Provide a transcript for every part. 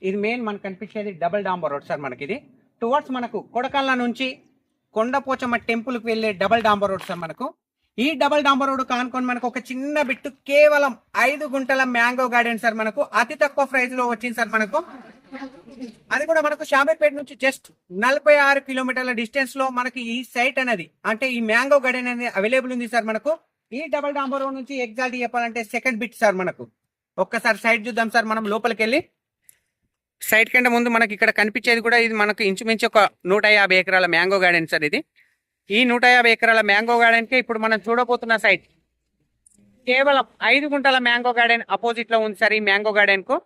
ఇది మెయిన్ మనకు కనిపించేది డబుల్ డాంబర్ రోడ్ సార్. మనకి ఇది టువర్డ్స్ మనకు కొడకళ్ళ నుంచి కొండపోచమ్మ టెంపుల్కి వెళ్ళే డబుల్ డాంబర్ రోడ్ సార్. మనకు ఈ డబుల్ డాంబర్ రోడ్ కానుకొని మనకు ఒక చిన్న బిట్టు కేవలం 5 గుంటల మ్యాంగో గార్డెన్ సార్. మనకు అతి తక్కువ ప్రైస్ లో వచ్చింది సార్. మనకు అది కూడా మనకు షామీర్పేట నుంచి జస్ట్ 46 కిలోమీటర్ల డిస్టెన్స్ లో మనకి ఈ సైట్ అనేది, అంటే ఈ మ్యాంగో గార్డెన్ అనేది అవైలబుల్ ఉంది సార్. మనకు ఈ డబుల్ డాంబర్ రోడ్ నుంచి ఎగ్జాక్ట్ చెప్పాలంటే సెకండ్ బిట్ సార్. మనకు ఒక్కసారి సైట్ చూద్దాం సార్. మనం లోపలికి వెళ్ళి సైట్ కంటే ముందు మనకి ఇక్కడ కనిపించేది కూడా ఇది మనకు ఇంచుమించు ఒక 150 ఎకరాల మ్యాంగో గార్డెన్ సార్. ఇది ఈ 150 ఎకరాల మ్యాంగో గార్డెన్ కి ఇప్పుడు మనం చూడబోతున్న సైట్ కేవలం 5 గుంటల మ్యాంగో గార్డెన్ అపోజిట్ లో ఉంది సార్. ఈ మ్యాంగో గార్డెన్ కు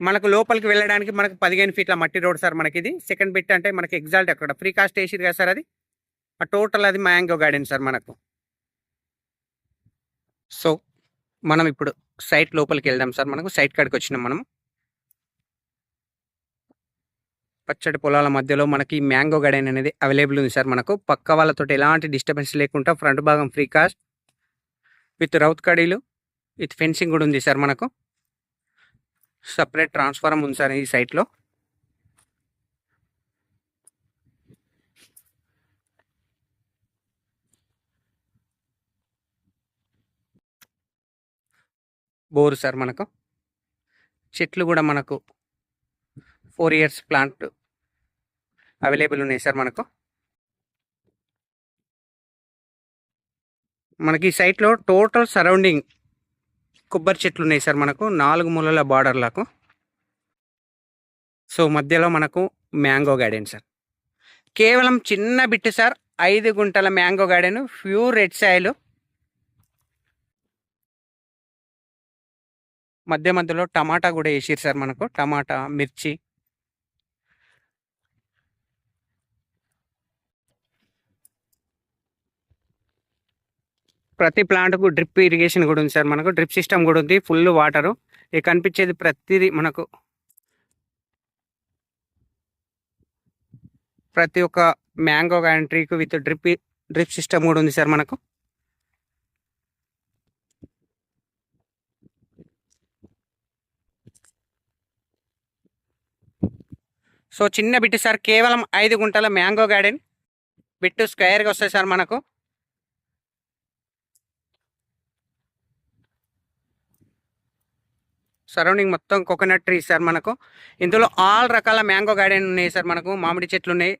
మనకు లోపలికి వెళ్ళడానికి మనకు 15 ఫీట్ల మట్టి రోడ్ సార్. మనకి ఇది సెకండ్ బిట్ అంటే మనకి ఎగ్జాల్ట్ అక్కడ ఫ్రీ కాస్ట్ వేసిరు కదా సార్. అది ఆ టోటల్ అది మ్యాంగో గార్డెన్ సార్ మనకు. సో మనం ఇప్పుడు సైట్ లోపలికి వెళ్దాం సార్. మనకు సైట్ కాడికి వచ్చినాం మనం. పచ్చడి పొలాల మధ్యలో మనకి మ్యాంగో గార్డెన్ అనేది అవైలబుల్ ఉంది సార్. మనకు పక్క వాళ్ళతో ఎలాంటి డిస్టర్బెన్స్ లేకుండా ఫ్రంట్ భాగం ఫ్రీ కాస్ట్ విత్ రౌత్ కడీలు విత్ ఫెన్సింగ్ కూడా ఉంది సార్. మనకు సపరేట్ ట్రాన్స్ఫార్మర్ ఉంది సార్ ఈ సైట్లో. Bore sir. మనకు చెట్లు కూడా మనకు 4 ఇయర్స్ ప్లాంట్ అవైలబుల్ ఉన్నాయి సార్. మనకి ఈ సైట్లో టోటల్ సరౌండింగ్ కొబ్బరి చెట్లు ఉన్నాయి సార్. మనకు 4 మూలల బార్డర్లకు. సో మధ్యలో మనకు మ్యాంగో గార్డెన్ సార్. కేవలం చిన్న బిట్ సార్. 5 గుంటల mango garden, pure red soil. మధ్యలో టమాటా కూడా వేసిరు సార్. మనకు టమాటా, మిర్చి. ప్రతి ప్లాంట్కు డ్రిప్ ఇరిగేషన్ కూడా ఉంది సార్. మనకు డ్రిప్ సిస్టమ్ కూడా ఉంది. Full water. ఇక కనిపించేది ప్రతిదీ మనకు ప్రతి ఒక్క మ్యాంగో గార్డెన్ ట్రీకు విత్ డ్రిప్ సిస్టమ్ కూడా ఉంది సార్. మనకు సో చిన్న బిట్ సార్. కేవలం 5 గుంటల మ్యాంగో గార్డెన్. బిట్టు స్క్వేర్గా వస్తాయి సార్. మనకు సరౌండింగ్ మొత్తం కోకోనట్ ట్రీ సార్. మనకు ఇందులో ఆల్ రకాల మ్యాంగో గార్డెన్ ఉన్నాయి సార్. మనకు మామిడి చెట్లు ఉన్నాయి,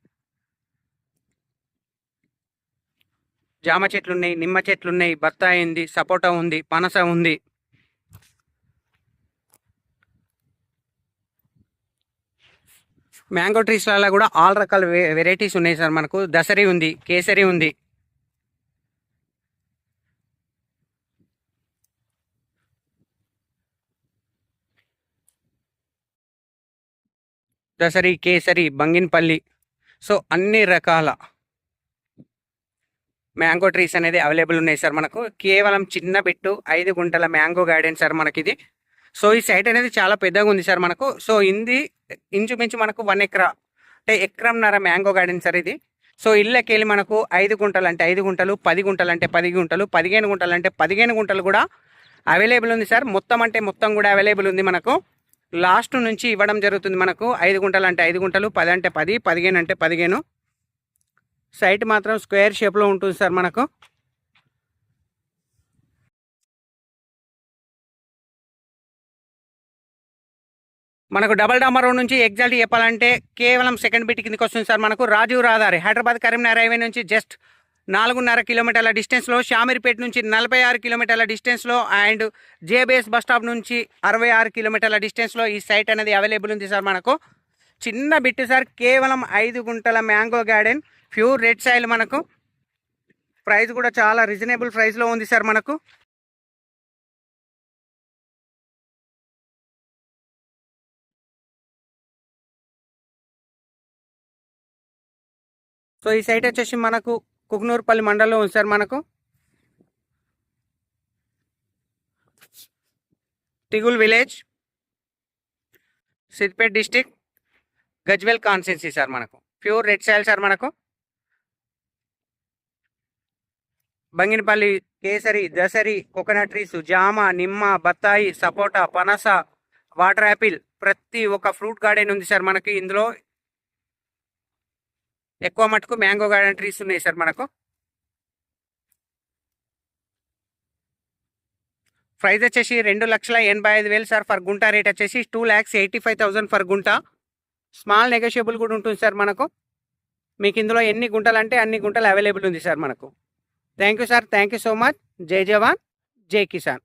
జామ చెట్లు ఉన్నాయి, నిమ్మ చెట్లు ఉన్నాయి, బత్తాయి ఉంది, సపోటా ఉంది, పనస ఉంది. మ్యాంగో ట్రీస్లలో కూడా ఆల్ రకాల వెరైటీస్ ఉన్నాయి సార్. మనకు దసరి ఉంది, కేసరి ఉంది. దసరి, కేసరి, బంగిన్పల్లి. సో అన్ని రకాల మ్యాంగో ట్రీస్ అనేది అవైలబుల్ ఉన్నాయి సార్. మనకు కేవలం చిన్న బిట్టు 5 గుంటల మ్యాంగో గార్డెన్ సార్ మనకి ఇది. సో ఈ సైట్ అనేది చాలా పెద్దగా ఉంది సార్. మనకు సో ఇది ఇంచుమించు మనకు 1 ఎకరా అంటే ఎకరంన్నర మ్యాంగో గార్డెన్ సార్ ఇది. సో ఇళ్ళకి వెళ్ళి మనకు 5 గుంటలు అంటే 5 గుంటలు, 10 గుంటలు అంటే 10 గుంటలు, 15 గుంటలు అంటే 15 గుంటలు కూడా అవైలబుల్ ఉంది సార్. మొత్తం అంటే మొత్తం కూడా అవైలబుల్ ఉంది. మనకు లాస్ట్ నుంచి ఇవ్వడం జరుగుతుంది. మనకు 5 గుంటలు అంటే 5 గుంటలు, 10 అంటే 10, 15 అంటే 15. సైట్ మాత్రం స్క్వేర్ షేప్లో ఉంటుంది సార్. మనకు డబల్ డాంబర్ రోడ్ నుంచి ఎగ్జాక్ట్ చెప్పాలంటే కేవలం సెకండ్ బిట్ కిందకి వస్తుంది సార్. మనకు రాజీవ్ రహదారి హైదరాబాద్ కరీంనగర్ హైవే నుంచి జస్ట్ 4.5 కిలోమీటర్ల డిస్టెన్స్లో, షామీర్పేట నుంచి 46 కిలోమీటర్ల డిస్టెన్స్లో అండ్ జేబీఎస్ బస్ స్టాప్ నుంచి 66 కిలోమీటర్ల డిస్టెన్స్లో ఈ సైట్ అనేది అవైలబుల్ ఉంది సార్. మనకు చిన్న బిట్ సార్. కేవలం 5 గుంటల mango garden, pure red soil. మనకు ప్రైస్ కూడా చాలా రీజనబుల్ ప్రైస్లో ఉంది సార్. మనకు సో ఈ సైట్ వచ్చేసి మనకు కుకునూరుపల్లి మండలంలో ఉంది సార్. మనకు Tigul village, Siddipet district, Gajwel constituency sir. మనకు ప్యూర్ రెడ్ సాయిల్ సార్. మనకు బంగినపల్లి, కేసరి, దసరి, కోకోనట్ ట్రీస్, జామ, నిమ్మ, బత్తాయి, సపోటా, పనస, వాటర్ యాపిల్, ప్రతి ఒక్క ఫ్రూట్ గార్డెన్ ఉంది సార్ మనకి. ఇందులో ఎక్కువ మటుకు మ్యాంగో గార్డెన్ ట్రీస్ ఉన్నాయి సార్ మనకు. ప్రైస్ వచ్చేసి 2,85,000 సార్ ఫర్ గుంట. రేట్ వచ్చేసి 2,85,000 ఫర్ గుంట. స్మాల్ నెగోషియబుల్ కూడా ఉంటుంది సార్ మనకు. మీకు ఇందులో ఎన్ని గుంటలు అంటే అన్ని గుంటలు అవైలబుల్ ఉంది సార్ మనకు. Thank you sir, thank you so much. జై జవాన్, జై కిసాన్.